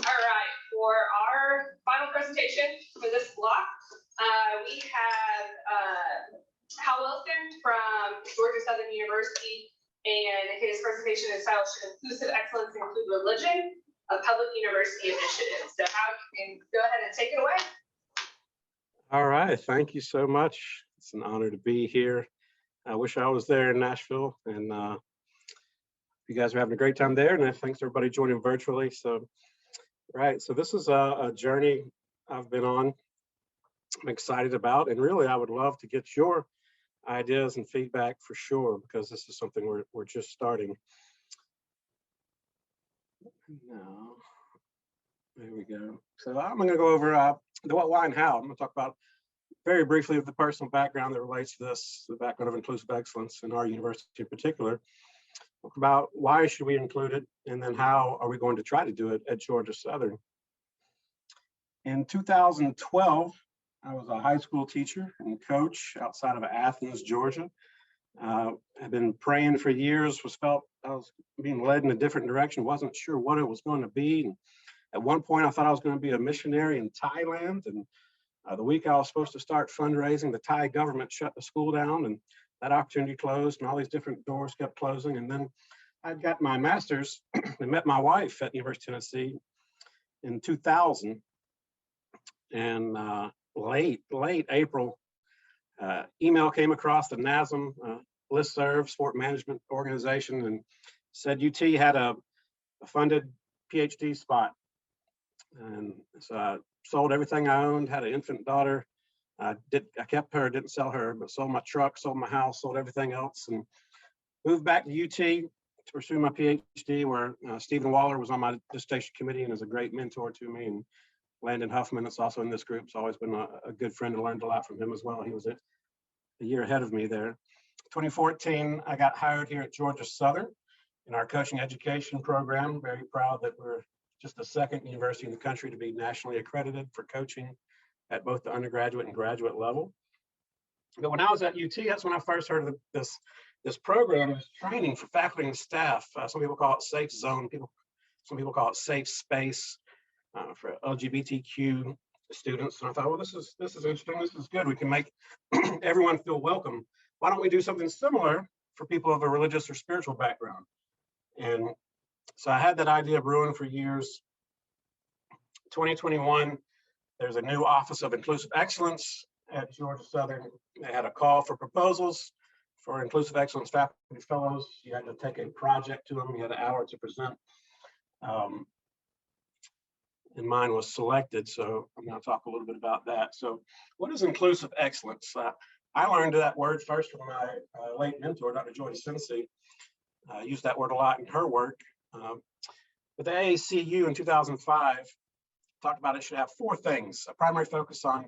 All right, for our final presentation for this block, we have Hal from Georgia Southern University, and his presentation is titled Inclusive Excellence Include Religion, a Public University Initiative. So Hal, you can go ahead and take it away. All right, thank you so much. It's an honor to be here. I wish I was there in Nashville, and you guys are having a great time there, and thanks to everybody joining virtually. So, right, so this is a journey I've been on, I'm excited about, and really I would love to get your ideas and feedback for sure, because this is something we're just starting. Now, there we go. So I'm going to go over the what, why, and how. I'm going to talk about very briefly the personal background that relates to this, the background of inclusive excellence in our university in particular. Talk about why should we include it, and then how are we going to try to do it at Georgia Southern. In 2012, I was a high school teacher and coach outside of Athens, Georgia. I've been praying for years, felt I was being led in a different direction, wasn't sure what it was going to be. And at one point, I thought I was going to be a missionary in Thailand. And the week I was supposed to start fundraising, the Thai government shut the school down, and that opportunity closed, and all these different doors kept closing. And then I got my master's and met my wife at the University of Tennessee in 2000. And late April, email came across the NASM Listserv sport management organization and said UT had a funded PhD spot. And so I sold everything I owned, had an infant daughter. I kept her, didn't sell her, but sold my truck, sold my house, sold everything else, and moved back to UT to pursue my PhD, where Stephen Waller was on my dissertation committee and is a great mentor to me. And Landon Huffman is also in this group. It's always been a good friend. I learned a lot from him as well. He was a year ahead of me there. 2014, I got hired here at Georgia Southern in our coaching education program. Very proud that we're just the second university in the country to be nationally accredited for coaching at both the undergraduate and graduate level. But when I was at UT, that's when I first heard of this program, this training for faculty and staff. Some people call it Safe Zone. Some people call it Safe Space. For LGBTQ students, and I thought, well, this is interesting. This is good. We can make everyone feel welcome. Why don't we do something similar for people of a religious or spiritual background? And so I had that idea brewing for years. 2021, there's a new Office of Inclusive Excellence at Georgia Southern. They had a call for proposals for Inclusive Excellence faculty fellows. You had to take a project to them. You had an hour to present. And mine was selected, so I'm going to talk a little bit about that. So what is inclusive excellence? I learned that word first from my late mentor, Dr. Joy Sensei. Used that word a lot in her work. But the AACU in 2005 talked about it should have four things: a primary focus on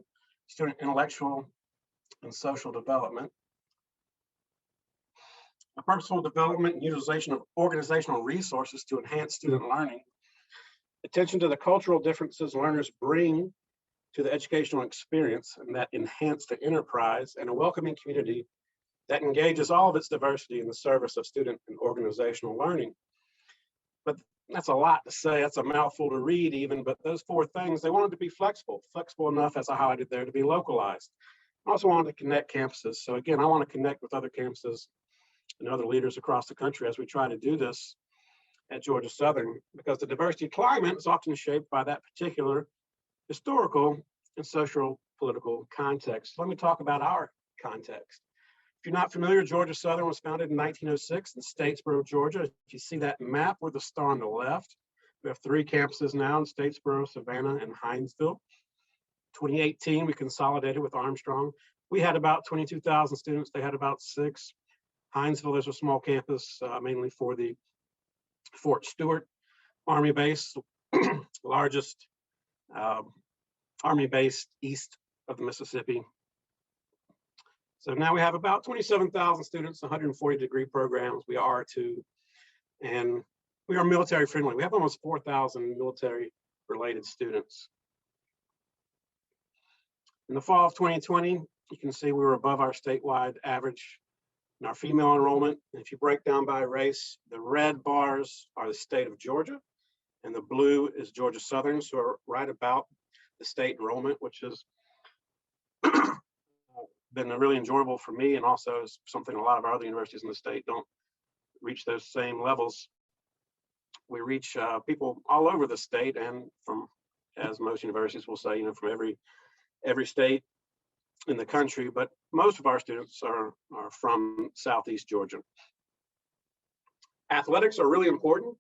student intellectual and social development, a personal development and utilization of organizational resources to enhance student learning, attention to the cultural differences learners bring to the educational experience and that enhance the enterprise, and a welcoming community that engages all of its diversity in the service of student and organizational learning. But that's a lot to say. That's a mouthful to read even, but those four things, they wanted to be flexible enough, as I highlighted there, to be localized. I also wanted to connect campuses. So again, I want to connect with other campuses and other leaders across the country as we try to do this at Georgia Southern, because the diversity climate is often shaped by that particular historical and social political context. Let me talk about our context. If you're not familiar, Georgia Southern was founded in 1906 in Statesboro, Georgia. If you see that map with the star on the left, we have three campuses now in Statesboro, Savannah, and Hinesville. 2018, we consolidated with Armstrong. We had about 22,000 students. They had about 6. Hinesville, there's a small campus, mainly for the Fort Stewart Army base, largest Army base east of the Mississippi. So now we have about 27,000 students, 140 degree programs. We are R2, and we are military friendly. We have almost 4,000 military related students. In the fall of 2020, you can see we were above our statewide average in our female enrollment. And if you break down by race, the red bars are the state of Georgia, And the blue is Georgia Southern, so we're right about the state enrollment, which has been really enjoyable for me, and also is something a lot of our other universities in the state don't reach those same levels. We reach people all over the state, and from, as most universities will say, from every state in the country, but most of our students are from Southeast Georgia. Athletics are really important.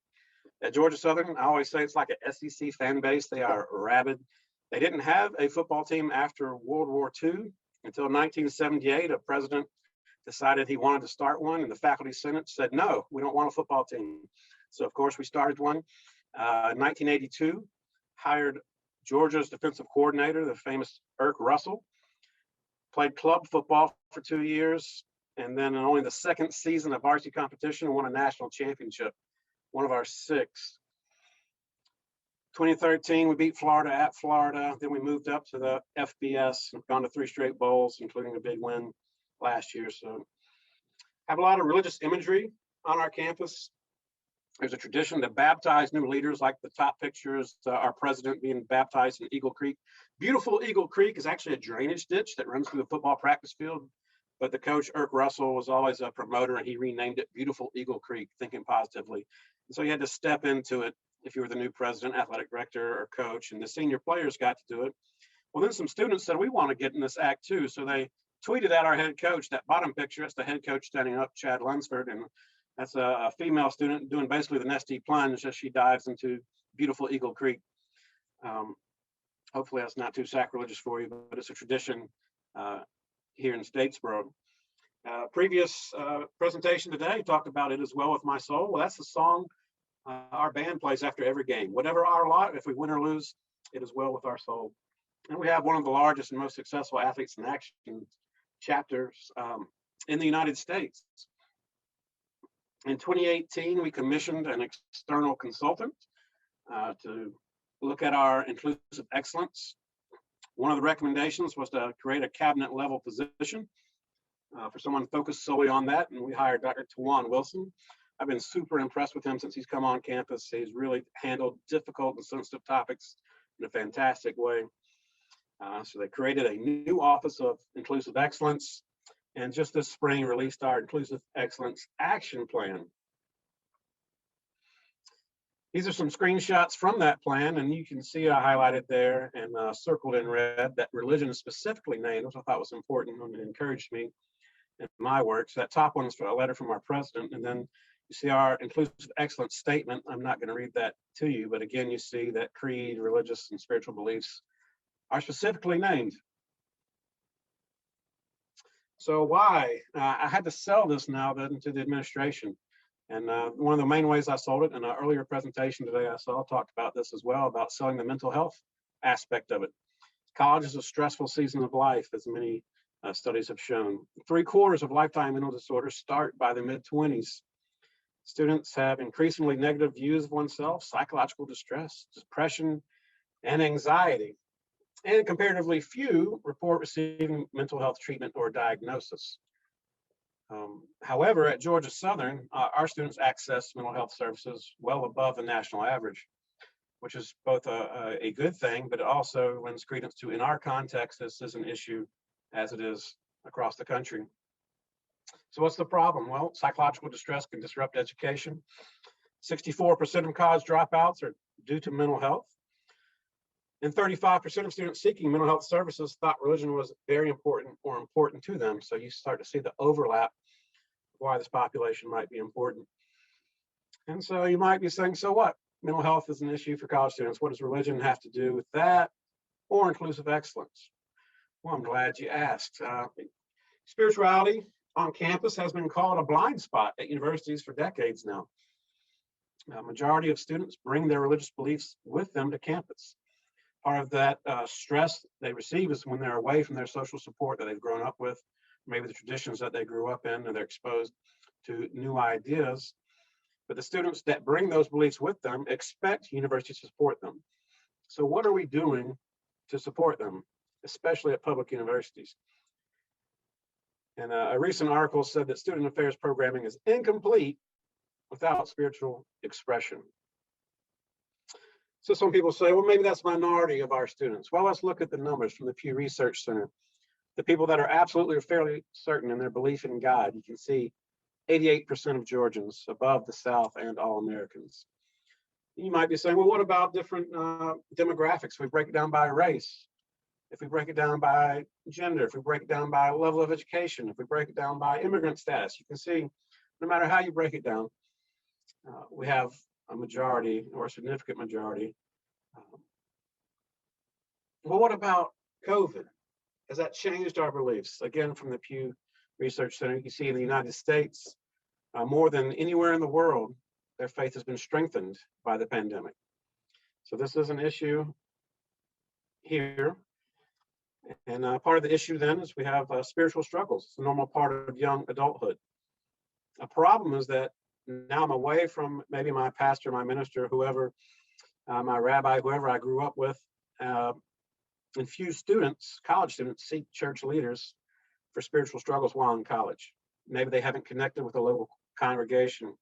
At Georgia Southern, I always say it's like an SEC fan base. They are rabid. They didn't have a football team after World War II until 1978. A president decided he wanted to start one, and the faculty senate said, no, we don't want a football team. So of course we started one. In 1982, hired Georgia's defensive coordinator, the famous Irk Russell, played club football for 2 years, and then in only the second season of varsity competition, won a national championship, one of our 6. 2013, we beat Florida at Florida. Then we moved up to the FBS and gone to 3 straight bowls, including a big win last year. So have a lot of religious imagery on our campus. There's a tradition to baptize new leaders, like the top picture is our president being baptized in Eagle Creek. Beautiful Eagle Creek is actually a drainage ditch that runs through the football practice field. But the coach, Irk Russell, was always a promoter, and he renamed it Beautiful Eagle Creek, thinking positively. And so you had to step into it if you were the new president, athletic director, or coach, and the senior players got to do it. Well, then some students said, we want to get in this act too. So they tweeted at our head coach. That bottom picture, it's the head coach standing up, Chad Lunsford, and that's a female student doing basically the nesty plunge as she dives into Beautiful Eagle Creek. Hopefully that's not too sacrilegious for you, but it's a tradition here in Statesboro. Previous presentation today talked about It Is Well With My Soul. Well, that's the song our band plays after every game. Whatever our lot, if we win or lose, it is well with our soul. And we have one of the largest and most successful athletes in action chapters in the United States. In 2018, we commissioned an external consultant to look at our inclusive excellence. One of the recommendations was to create a cabinet level position for someone focused solely on that, and we hired Dr. Tawan Wilson. I've been super impressed with him since he's come on campus. He's really handled difficult and sensitive topics in a fantastic way. So they created a new Office of Inclusive Excellence, and just this spring released our Inclusive Excellence Action Plan. These are some screenshots from that plan, and you can see I highlighted there and circled in red that religion is specifically named, which I thought was important and it encouraged me in my work. So that top one is for a letter from our president, and then you see our Inclusive Excellence statement. I'm not going to read that to you, but again, you see that creed, religious, and spiritual beliefs are specifically named. So why? I had to sell this now then to the administration. And one of the main ways I sold it, in an earlier presentation today I talked about this as well, about selling the mental health aspect of it. College is a stressful season of life, as many studies have shown. 3/4 of lifetime mental disorders start by the mid-20s. Students have increasingly negative views of oneself, psychological distress, depression, and anxiety. And comparatively few report receiving mental health treatment or diagnosis. However, at Georgia Southern, our students access mental health services well above the national average, which is both a good thing, but it also lends credence to, in our context, this is an issue as it is across the country. So what's the problem? Well, psychological distress can disrupt education. 64% of college dropouts are due to mental health. And 35% of students seeking mental health services thought religion was very important or important to them. So you start to see the overlap of why this population might be important. And so you might be saying, so what? Mental health is an issue for college students. What does religion have to do with that or inclusive excellence? Well, I'm glad you asked. Spirituality on campus has been called a blind spot at universities for decades now. A majority of students bring their religious beliefs with them to campus. Part of that stress they receive is when they're away from their social support that they've grown up with, maybe the traditions that they grew up in, and they're exposed to new ideas. But the students that bring those beliefs with them expect universities to support them. So what are we doing to support them, especially at public universities? And a recent article said that student affairs programming is incomplete without spiritual expression. So some people say, well, maybe that's minority of our students. Well, let's look at the numbers from the Pew Research Center. The people that are absolutely or fairly certain in their belief in God, you can see 88% of Georgians, above the South and all Americans. You might be saying, well, what about different demographics? If we break it down by race, if we break it down by gender, if we break it down by level of education, if we break it down by immigrant status, you can see no matter how you break it down, we have a majority or a significant majority. Well, what about COVID? Has that changed our beliefs? Again, from the Pew Research Center, you can see in the United States, more than anywhere in the world, their faith has been strengthened by the pandemic. So this is an issue here. And part of the issue then is we have spiritual struggles. It's a normal part of young adulthood. A problem is that now I'm away from maybe my pastor, my minister, whoever, my rabbi, whoever I grew up with. And few students, college students, seek church leaders for spiritual struggles while in college. Maybe they haven't connected with a local congregation.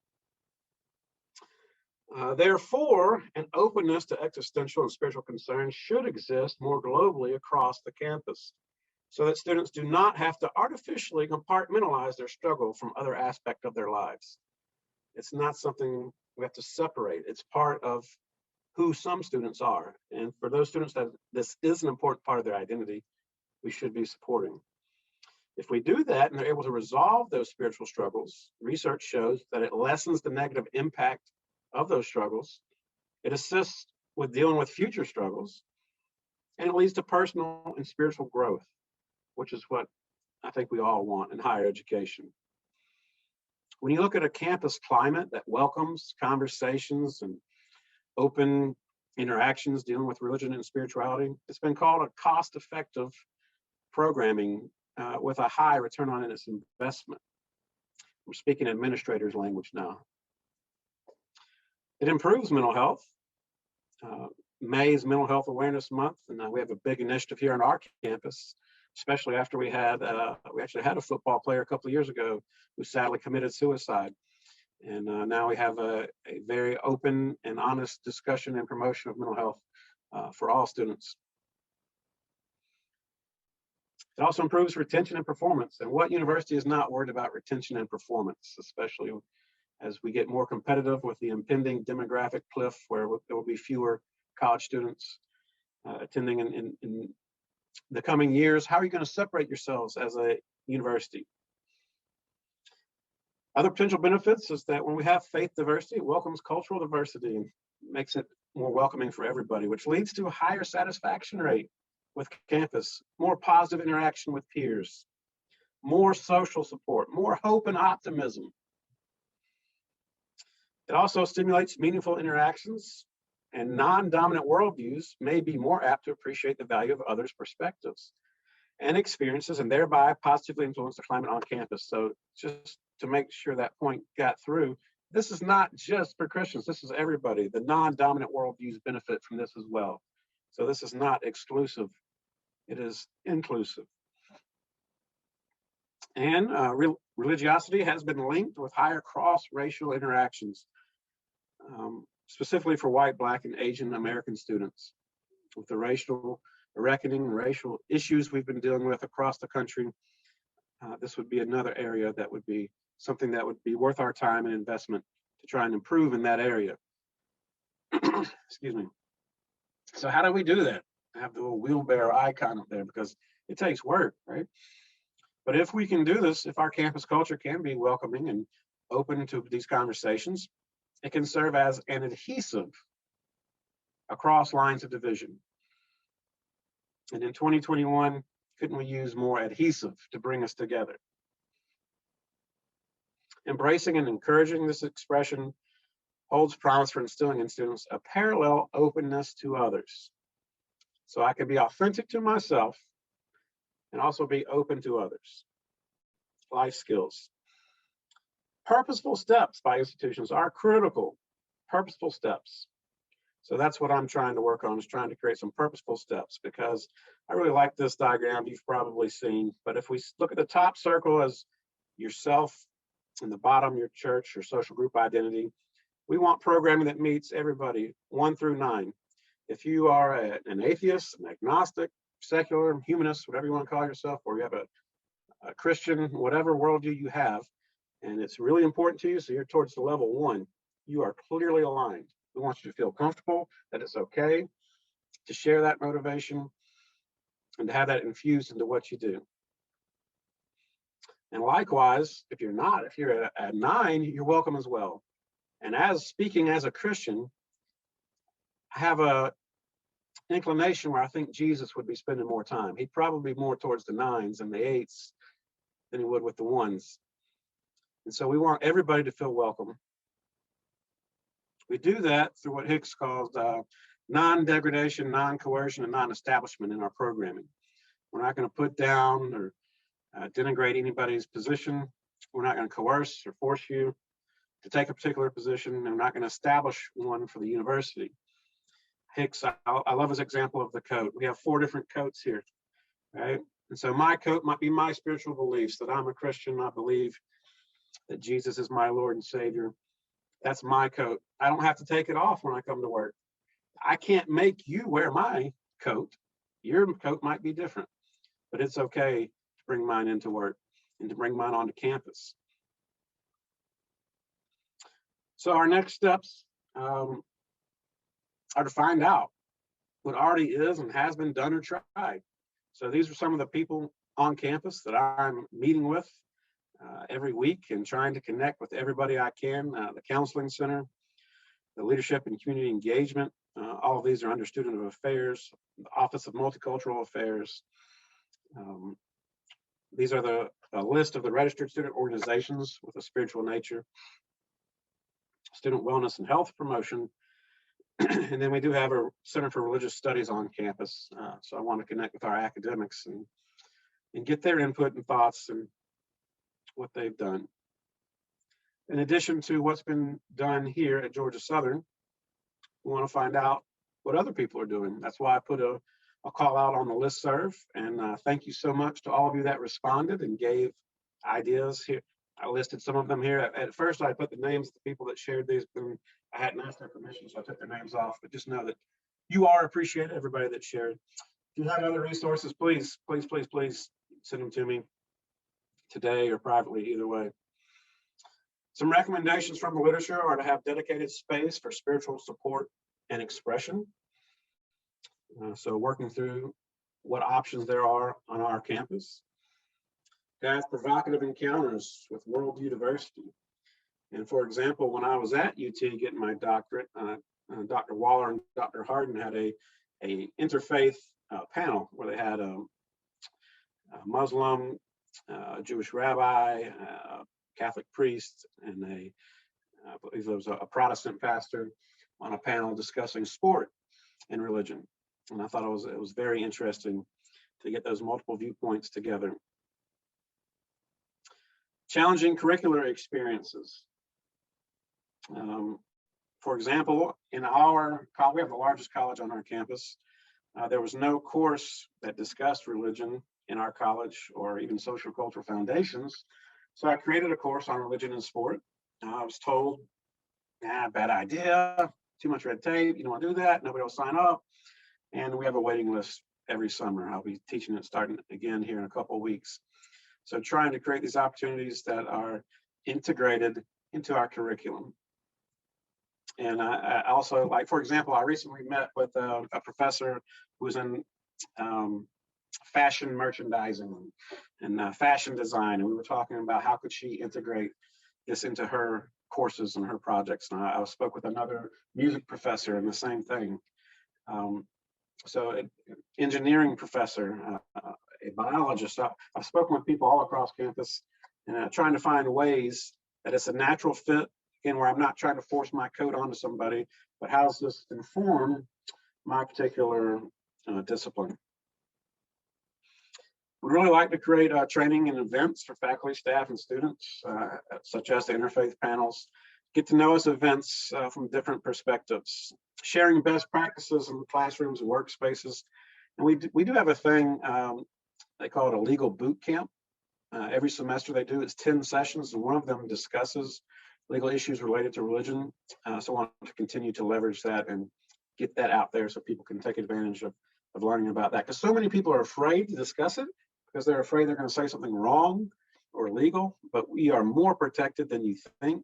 Therefore, an openness to existential and spiritual concerns should exist more globally across the campus, so that students do not have to artificially compartmentalize their struggle from other aspects of their lives. It's not something we have to separate. It's part of who some students are. And for those students that this is an important part of their identity, we should be supporting. If we do that and they're able to resolve those spiritual struggles, research shows that it lessens the negative impact of those struggles. It assists with dealing with future struggles, and it leads to personal and spiritual growth, which is what I think we all want in higher education. When you look at a campus climate that welcomes conversations and open interactions dealing with religion and spirituality, it's been called a cost-effective programming with a high return on its investment. We're speaking administrators' language now. It improves mental health. May is Mental Health Awareness Month, and we have a big initiative here on our campus, especially after we actually had a football player a couple of years ago who sadly committed suicide. And now we have a very open and honest discussion and promotion of mental health for all students. It also improves retention and performance. And what university is not worried about retention and performance, especially as we get more competitive with the impending demographic cliff where there will be fewer college students attending in the coming years? How are you going to separate yourselves as a university? Other potential benefits is that when we have faith diversity, it welcomes cultural diversity and makes it more welcoming for everybody, which leads to a higher satisfaction rate with campus, more positive interaction with peers, more social support, more hope and optimism. It also stimulates meaningful interactions, and non-dominant worldviews may be more apt to appreciate the value of others' perspectives and experiences, and thereby positively influence the climate on campus. So just to make sure that point got through, this is not just for Christians, this is everybody. The non-dominant worldviews benefit from this as well. So this is not exclusive, it is inclusive. And religiosity has been linked with higher cross-racial interactions, specifically for white, Black, and Asian American students. With the racial reckoning and racial issues we've been dealing with across the country, this would be another area that would be something that would be worth our time and investment to try and improve in that area. Excuse me. So how do we do that? I have the little wheelbarrow icon up there because it takes work, right? But if we can do this, if our campus culture can be welcoming and open to these conversations, it can serve as an adhesive across lines of division. And in 2021, couldn't we use more adhesive to bring us together? Embracing and encouraging this expression holds promise for instilling in students a parallel openness to others. So I can be authentic to myself and also be open to others. Life skills. Purposeful steps by institutions are critical. Purposeful steps. So that's what I'm trying to work on, is trying to create some purposeful steps, because I really like this diagram you've probably seen. But if we look at the top circle as yourself and the bottom, your church, your social group identity, we want programming that meets everybody 1 through 9. If you are an atheist, an agnostic, secular, humanist, whatever you want to call yourself, or you have a Christian, whatever worldview you have, and it's really important to you, so you're towards the level 1, you are clearly aligned. We want you to feel comfortable, that it's okay to share that motivation and to have that infused into what you do. And likewise, if you're not, if you're at 9, you're welcome as well. And as speaking as a Christian, I have a inclination where I think Jesus would be spending more time. He'd probably be more towards the 9s and the 8s than he would with the 1s. And so we want everybody to feel welcome. We do that through what Hicks calls non-degradation, non-coercion, and non-establishment in our programming. We're not going to put down or denigrate anybody's position. We're not going to coerce or force you to take a particular position. And we're not going to establish one for the university. Hicks, I love his example of the coat. We have 4 different coats here, right? And so my coat might be my spiritual beliefs, that I'm a Christian, I believe that Jesus is my Lord and Savior. That's my coat. I don't have to take it off when I come to work. I can't make you wear my coat. Your coat might be different, but it's okay to bring mine into work and to bring mine onto campus. So our next steps are to find out what already is and has been done or tried. So these are some of the people on campus that I'm meeting with every week and trying to connect with everybody I can. The Counseling Center, the Leadership and Community Engagement, all of these are under Student of Affairs, the Office of Multicultural Affairs. These are the list of the registered student organizations with a spiritual nature, Student Wellness and Health Promotion. And then we do have a Center for Religious Studies on campus. So I want to connect with our academics and get their input and thoughts and what they've done. In addition to what's been done here at Georgia Southern, we want to find out what other people are doing. That's why I put a call out on the listserv. And thank you so much to all of you that responded and gave ideas here. I listed some of them here. At first, I put the names of the people that shared these, but I hadn't asked their permission, so I took their names off. But just know that you are appreciated, everybody that shared. If you have other resources, please send them to me today or privately, either way. Some recommendations from the literature are to have dedicated space for spiritual support and expression. So working through what options there are on our campus. To have provocative encounters with worldview diversity. And for example, when I was at UT getting my doctorate, Dr. Waller and Dr. Harden had a interfaith panel where they had a Muslim, Jewish rabbi, a Catholic priest, and I believe there was a Protestant pastor on a panel discussing sport and religion. And I thought it was very interesting to get those multiple viewpoints together. Challenging curricular experiences. For example, in our college, we have the largest college on our campus. There was no course that discussed religion in our college or even social cultural foundations. So I created a course on religion and sport. I was told, bad idea, too much red tape, you don't want to do that, nobody will sign up. And we have a waiting list every summer. I'll be teaching it starting again here in a couple of weeks. So trying to create these opportunities that are integrated into our curriculum. And I also, like, for example, I recently met with a professor who's in fashion merchandising and fashion design. And we were talking about how could she integrate this into her courses and her projects. And I spoke with another music professor and the same thing. So engineering professor, a biologist. I've spoken with people all across campus and trying to find ways that it's a natural fit, again, where I'm not trying to force my code onto somebody, but how does this inform my particular discipline? We'd really like to create training and events for faculty, staff, and students, such as the interfaith panels, get to know us events from different perspectives, sharing best practices in classrooms and workspaces. And we do have a thing, they call it a legal boot camp. Every semester they do, it's 10 sessions, and one of them discusses legal issues related to religion. So I want to continue to leverage that and get that out there so people can take advantage of learning about that. Because so many people are afraid to discuss it because they're afraid they're going to say something wrong or illegal, but we are more protected than you think.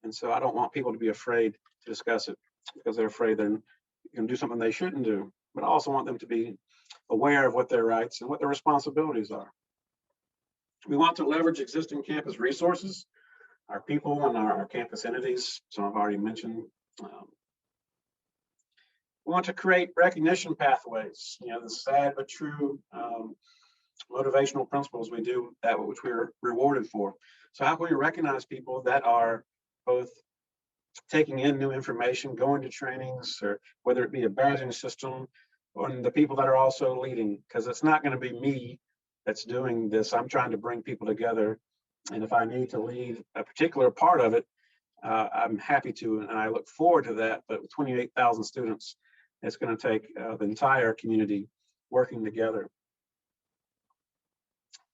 And so I don't want people to be afraid to discuss it because they're afraid they're going to do something they shouldn't do. But I also want them to be aware of what their rights and what their responsibilities are. We want to leverage existing campus resources, our people and our campus entities, some I've already mentioned. We want to create recognition pathways, the sad but true motivational principles. We do that which we're rewarded for. So how can we recognize people that are both taking in new information, going to trainings, or whether it be a badging system, or the people that are also leading, because it's not going to be me that's doing this. I'm trying to bring people together. And if I need to lead a particular part of it, I'm happy to, and I look forward to that. But with 28,000 students, it's going to take the entire community working together.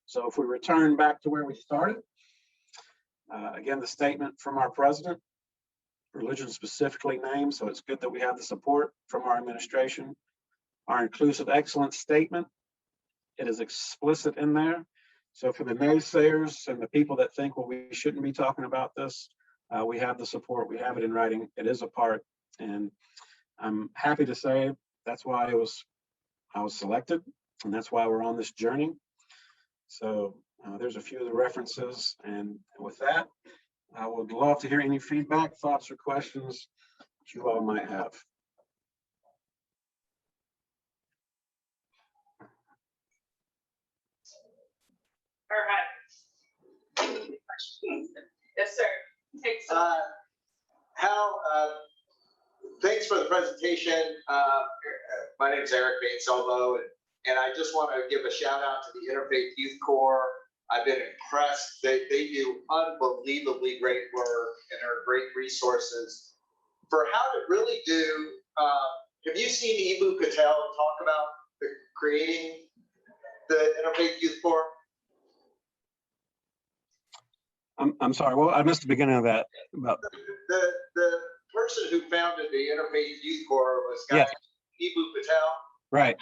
So if we return back to where we started, again, the statement from our president, religion specifically named, so it's good that we have the support from our administration. Our inclusive excellence statement, it is explicit in there. So for the naysayers and the people that think, well, we shouldn't be talking about this, we have the support, we have it in writing, it is a part. And I'm happy to say that's why I was selected, and that's why we're on this journey. So there's a few of the references, and with that, I would love to hear any feedback, thoughts, or questions that you all might have. All right. Yes, sir. Take some. Hal, thanks for the presentation. My name is Eric Bainselmo, and I just want to give a shout out to the Interfaith Youth Corps. I've been impressed. They do unbelievably great work and are great resources for how to really do. Have you seen Eboo Patel talk about creating the Interfaith Youth Corps? I'm sorry. Well, I missed the beginning of that. About The person who founded the Interfaith Youth Corps was a guy named Eboo Patel. Right.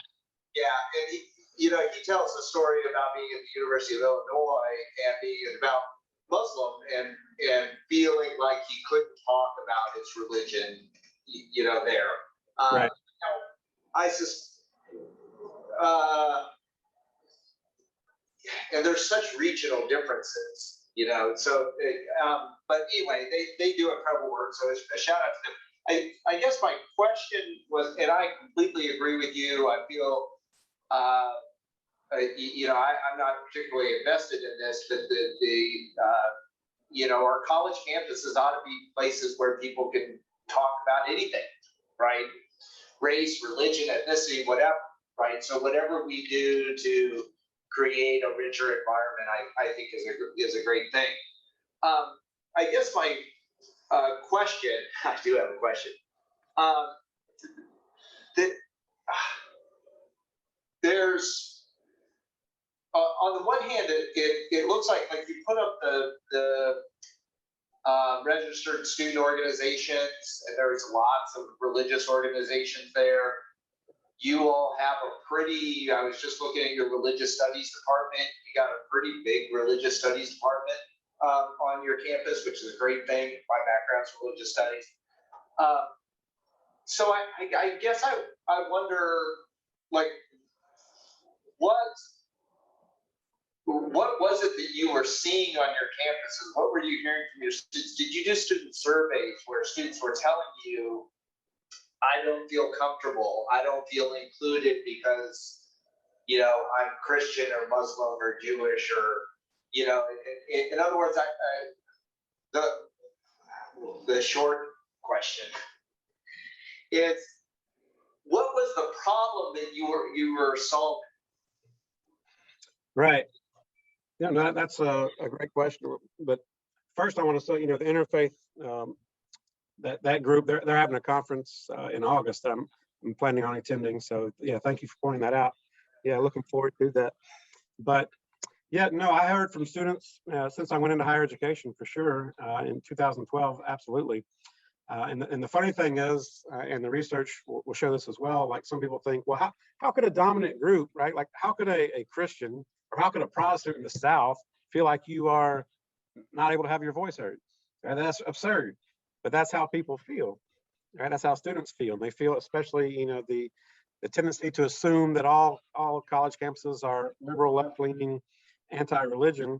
Yeah, and he tells a story about being at the University of Illinois and being about Muslim and feeling like he couldn't talk about his religion, there. Right. ISIS, and there's such regional differences, so, but anyway, they do incredible work, so it's a shout out to them. I guess my question was, and I completely agree with you, I feel, I'm not particularly invested in this, but our college campuses ought to be places where people can talk about anything, right? Race, religion, ethnicity, whatever, right? So whatever we do to create a richer environment, I think is a great thing. I guess my question, I do have a question. There's on the one hand, it looks like you put up the registered student organizations, and there's lots of religious organizations there. You all have a pretty, I was just looking at your religious studies department, you got a pretty big religious studies department on your campus, which is a great thing. My background's religious studies. So I guess I wonder, like, what was it that you were seeing on your campuses? What were you hearing from your students? Did you do student surveys where students were telling you, I don't feel comfortable, I don't feel included because, I'm Christian or Muslim or Jewish or, in other words, the short question is, what was the problem that you were solving? Right. Yeah, no, that's a great question. But first, I want to say, the interfaith, that group, they're having a conference in August that I'm planning on attending. So yeah, thank you for pointing that out. Yeah, looking forward to that. But yeah, no, I heard from students since I went into higher education for sure in 2012, absolutely. And the funny thing is, and the research will show this as well, like some people think, well, how could a dominant group, right? Like how could a Christian or how could a Protestant in the South feel like you are not able to have your voice heard? Right? That's absurd, but that's how people feel, right? That's how students feel. They feel, especially, the tendency to assume that all college campuses are liberal, left-leaning, anti-religion.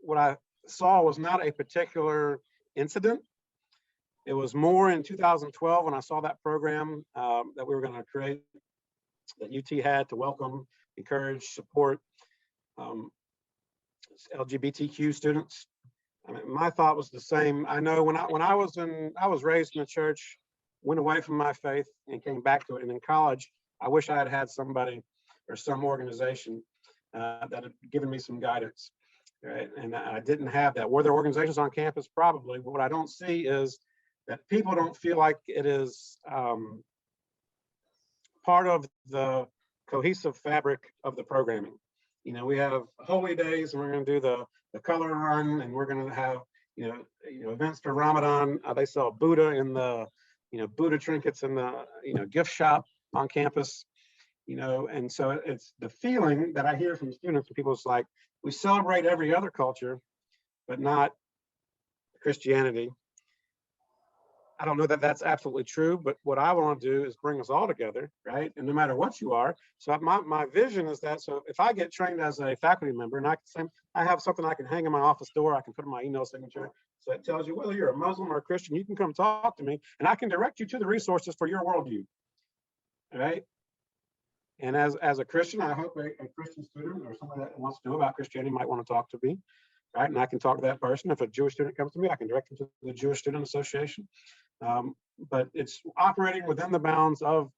What I saw was not a particular incident. It was more in 2012 when I saw that program that we were going to create, that UT had to welcome, encourage, support LGBTQ students. I mean, my thought was the same. I know when I was raised in the church, went away from my faith and came back to it. And in college, I wish I had somebody or some organization that had given me some guidance. Right? And I didn't have that. Were there organizations on campus? Probably. But what I don't see is that people don't feel like it is part of the cohesive fabric of the programming. We have holy days, and we're going to do the color run, and we're going to have events for Ramadan. They sell Buddha in the Buddha trinkets in the gift shop on campus. And so it's the feeling that I hear from students and people. It's like, we celebrate every other culture, but not Christianity. I don't know that that's absolutely true, but what I want to do is bring us all together, right? And no matter what you are. So my vision is that, so if I get trained as a faculty member, and I have something I can hang in my office door, I can put in my email signature, so it tells you whether you're a Muslim or a Christian, you can come talk to me, and I can direct you to the resources for your worldview, right? And as a Christian, I hope a Christian student or somebody that wants to know about Christianity might want to talk to me, right? And I can talk to that person. If a Jewish student comes to me, I can direct them to the Jewish Student Association. But it's operating within the bounds of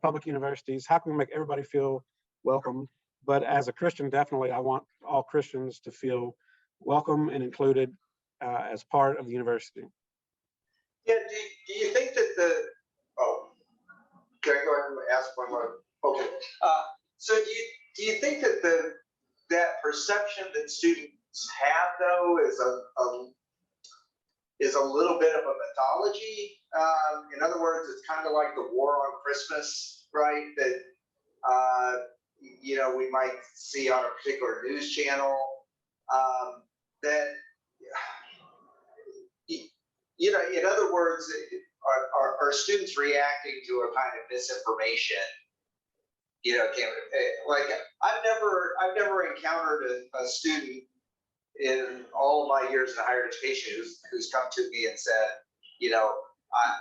public universities. How can we make everybody feel welcome? But as a Christian, definitely, I want all Christians to feel welcome and included as part of the university. Yeah, do you think that can I go ahead and ask one more? Okay. So do you think that that perception that students have, though, is a little bit of a mythology? In other words, it's kind of like the war on Christmas, right? That we might see on a particular news channel. That in other words, are students reacting to a kind of misinformation? Like I've never encountered a student in all of my years in higher education who's come to me and said,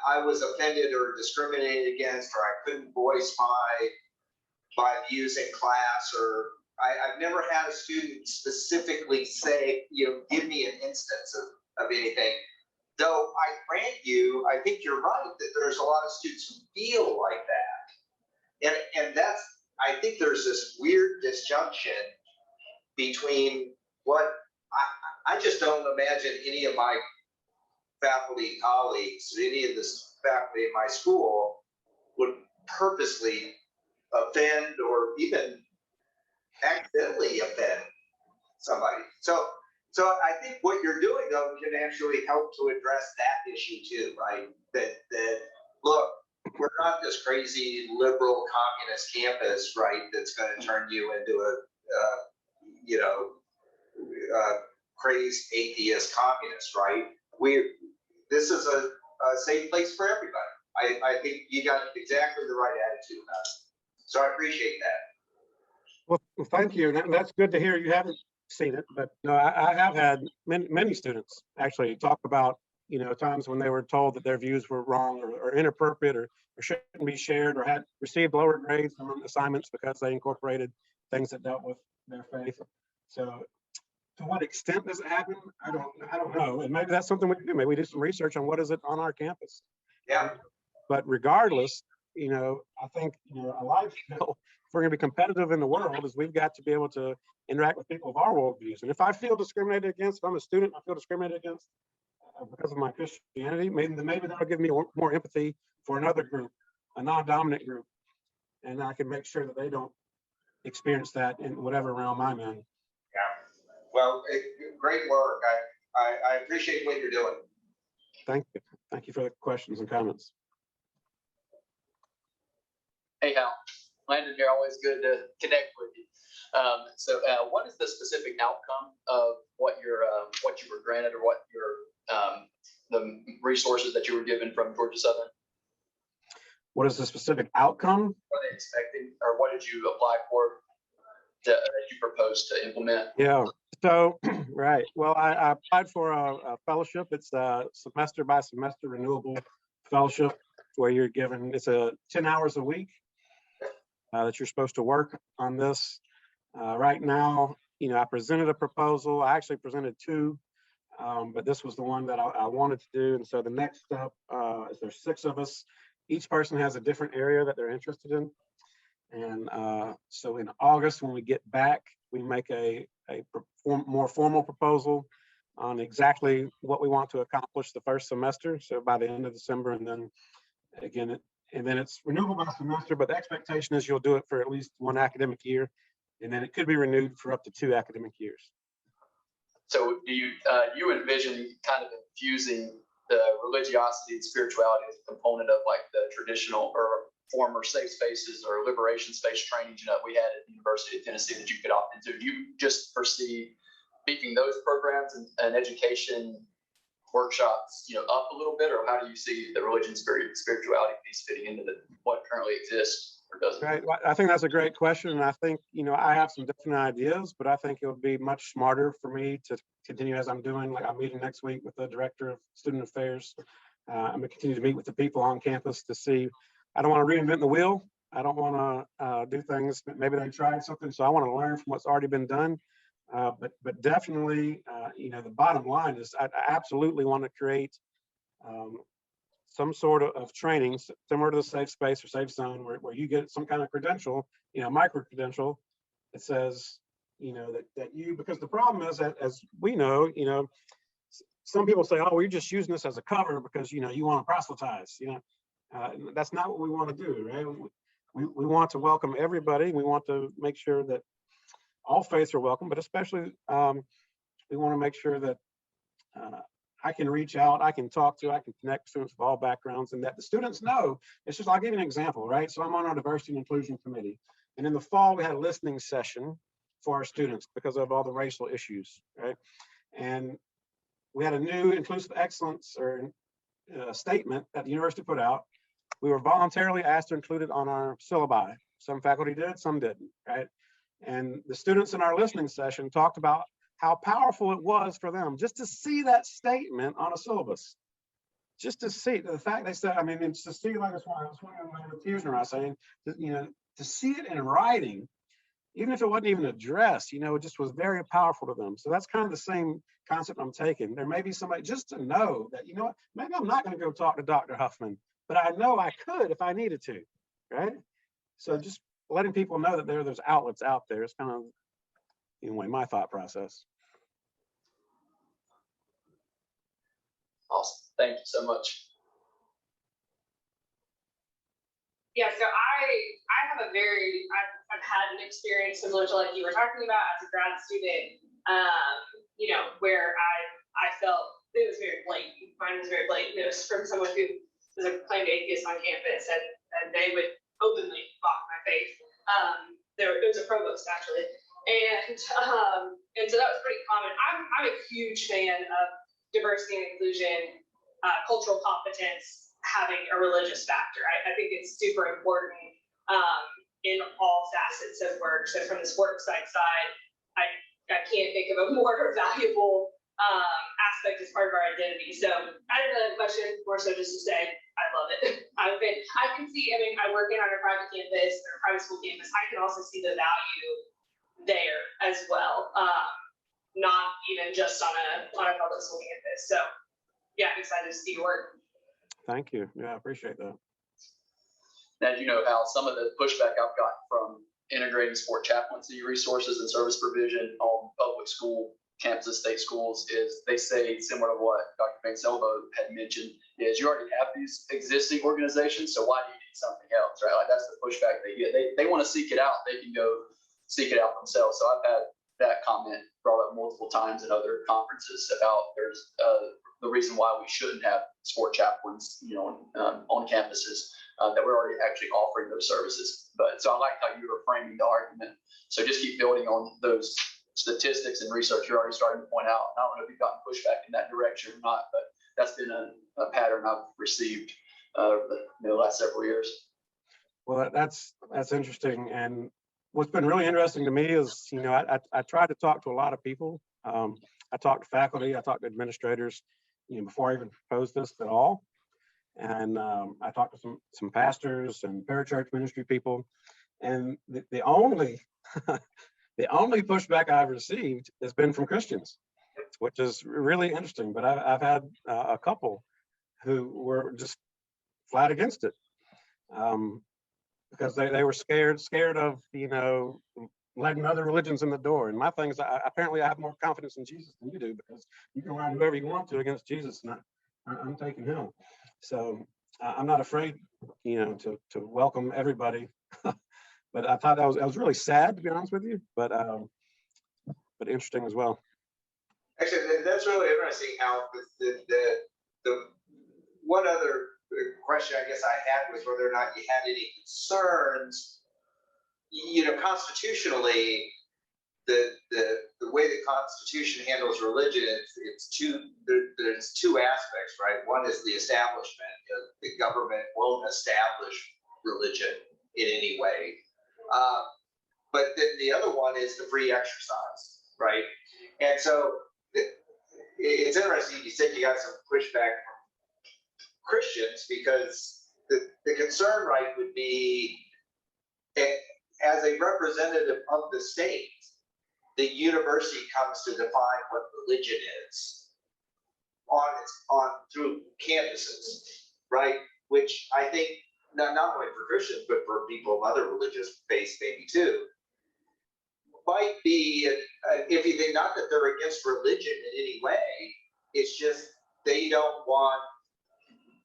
I was offended or discriminated against, or I couldn't voice my views in class, or I've never had a student specifically say, give me an instance of anything. Though I think you're right that there's a lot of students who feel like that. And that's, I think there's this weird disjunction between what I just don't imagine any of my faculty colleagues, any of this faculty in my school would purposely offend or even accidentally offend somebody. So I think what you're doing, though, can actually help to address that issue too, right? That look, we're not this crazy liberal communist campus, right? That's going to turn you into a crazed atheist communist, right? This is a safe place for everybody. I think you got exactly the right attitude about it. So I appreciate that. Well, thank you. That's good to hear. You haven't seen it, but no, I have had many students actually talk about times when they were told that their views were wrong or inappropriate or shouldn't be shared, or had received lower grades on assignments because they incorporated things that dealt with their faith. So to what extent does it happen? I don't know. And maybe that's something we can do. Maybe we do some research on what is it on our campus. Yeah. But regardless, I think a life skill, if we're going to be competitive in the world, is we've got to be able to interact with people of our worldviews. And if I feel discriminated against, if I'm a student, I feel discriminated against because of my Christianity, maybe that'll give me more empathy for another group, a non-dominant group, and I can make sure that they don't experience that in whatever realm I'm in. Yeah. Well, great work. I appreciate what you're doing. Thank you. Thank you for the questions and comments. Hey, Hal. Landon here. Always good to connect with you. What is the specific outcome of what you were granted, or what the resources that you were given from Georgia Southern? What is the specific outcome? What are they expecting, or what did you apply for that you proposed to implement? Yeah. So, right. Well, I applied for a fellowship. It's a semester by semester renewable fellowship where you're given, it's 10 hours a week that you're supposed to work on this. Right now, I presented a proposal. I actually presented two, but this was the one that I wanted to do. And so the next step is there's 6 of us. Each person has a different area that they're interested in. And so in August, when we get back, we make a more formal proposal on exactly what we want to accomplish the first semester. So by the end of December, and then again, it's renewable by semester, but the expectation is you'll do it for at least 1 academic year, and then it could be renewed for up to 2 academic years. So do you envision kind of infusing the religiosity and spirituality as a component of like the traditional or former safe spaces or liberation space training we had at the University of Tennessee that you could opt into? Do you just foresee beefing those programs and education workshops, up a little bit, or how do you see the religion, spirituality piece fitting into what currently exists or doesn't? Right. Well, I think that's a great question, and I think I have some different ideas, but I think it would be much smarter for me to continue as I'm doing. Like I'm meeting next week with the director of student affairs. I'm gonna continue to meet with the people on campus to see. I don't want to reinvent the wheel. I don't want to do things that maybe they tried something. So I want to learn from what's already been done. But definitely, the bottom line is I absolutely want to create some sort of training similar to the safe space or safe zone where you get some kind of credential, micro credential that says, that you, because the problem is that, as we know, some people say, oh, well, you're just using this as a cover because, you want to proselytize, that's not what we want to do, right? We want to welcome everybody. We want to make sure that all faiths are welcome, but especially we want to make sure that I can reach out, I can talk to, I can connect students of all backgrounds, and that the students know. It's just, I'll give you an example, right? So I'm on our diversity and inclusion committee, and in the fall we had a listening session for our students because of all the racial issues, right? And we had a new inclusive excellence or statement that the university put out. We were voluntarily asked to include it on our syllabi. Some faculty did, some didn't, right? And the students in our listening session talked about how powerful it was for them just to see that statement on a syllabus. Just to see the fact they said, it's to see, like it's one of the tears when I was saying, to see it in writing, even if it wasn't even addressed, it just was very powerful to them. So that's kind of the same concept I'm taking. There may be somebody just to know that, maybe I'm not going to go talk to Dr. Huffman, but I know I could if I needed to, right? So just letting people know that there's outlets out there is kind of, anyway, my thought process. Awesome. Thank you so much. Yeah, so I've had an experience similar to like you were talking about as a grad student, where I felt it was very blatant. Mine was very blatant. It was from someone who was a claimed atheist on campus, and they would openly mock my faith. It was a provost actually, and so that was pretty common. I'm a huge fan of diversity and inclusion, cultural competence having a religious factor. I think it's super important in all facets of work. So from this work site side, I can't think of a more valuable aspect as part of our identity. So I didn't really have a question, more so just to say I love it. I can see, I work on a private campus or a private school campus. I can also see the value there as well. Not even just on a public school campus. So yeah, I'm excited to see your work. Thank you. Yeah, I appreciate that. Now, Hal, some of the pushback I've gotten from integrating sport chaplaincy resources and service provision on public school campuses, state schools, is they say, similar to what Dr. Van Selbo had mentioned, is you already have these existing organizations, so why do you need something else, right? Like that's the pushback they get. They want to seek it out. They can go seek it out themselves. So I've had that comment brought up multiple times at other conferences about there's the reason why we shouldn't have sport chaplains, on campuses, that we're already actually offering those services. But so I like how you were framing the argument. So just keep building on those statistics and research you're already starting to point out. I don't know if you've gotten pushback in that direction or not, but that's been a pattern I've received the last several years. Well, that's interesting. And what's been really interesting to me is, I try to talk to a lot of people. I talk to faculty, I talk to administrators, before I even proposed this at all. And I talked to some pastors and parachurch ministry people. And the only the only pushback I've received has been from Christians, which is really interesting. But I've had a couple who were just flat against it, because they were scared of, letting other religions in the door. And my thing is, apparently I have more confidence in Jesus than you do, because you can run whoever you want to against Jesus, and I'm taking him. So I'm not afraid, to welcome everybody. But I thought that was really sad, to be honest with you, but interesting as well. Actually, that's really interesting, Hal. The one other question I guess I had was whether or not you had any concerns. Constitutionally, the way the Constitution handles religion, there's two aspects, right? One is the establishment. The government won't establish religion in any way. But then the other one is the free exercise, right? And so it's interesting. You said you got some pushback from Christians, because the concern, right, would be, as a representative of the state, the university comes to define what religion is on through campuses, right? Which I think not only for Christians, but for people of other religious faiths maybe too, might be, if you think, not that they're against religion in any way, it's just they don't want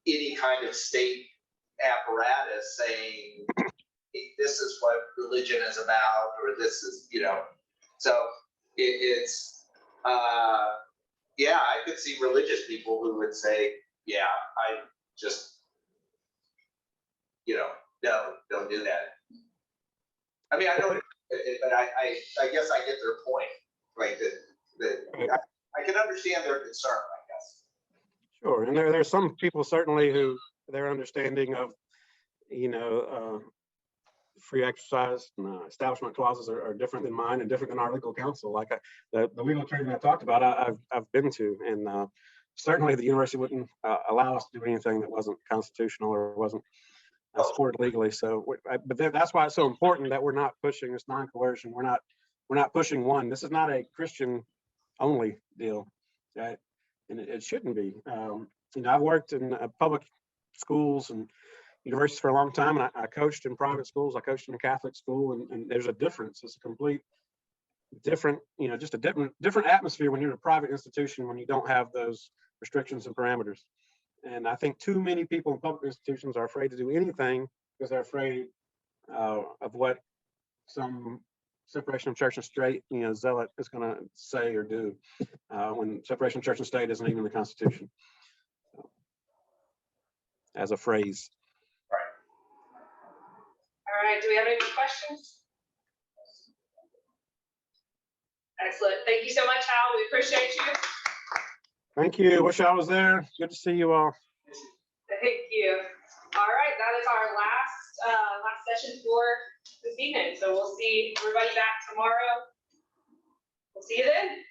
any kind of state apparatus saying this is what religion is about, or this is, so it's I could see religious people who would say, yeah, I just, no, don't do that. I mean, I don't, but I guess I get their point, right? That I can understand their concern, I guess. Sure, and there's some people certainly who their understanding of, free exercise and establishment clauses are different than mine and different than our legal counsel. Like the legal training I talked about, I've been to, and certainly the university wouldn't allow us to do anything that wasn't constitutional or wasn't supported legally. So, but that's why it's so important that we're not pushing this non-coercion. We're not pushing one. This is not a Christian only deal, right? And it shouldn't be. I've worked in public schools and universities for a long time, and I coached in private schools. I coached in a Catholic school, and there's a difference. It's a complete different, just a different atmosphere when you're in a private institution, when you don't have those restrictions and parameters. And I think too many people in public institutions are afraid to do anything because they're afraid of what some separation of church and state, zealot is going to say or do, when separation of church and state isn't even in the Constitution, as a phrase. All right, do we have any more questions? Excellent. Thank you so much, Hal. We appreciate you. Thank you. Wish I was there. Good to see you all. Thank you. All right, that is our last session for this evening. So we'll see everybody back tomorrow. We'll see you then.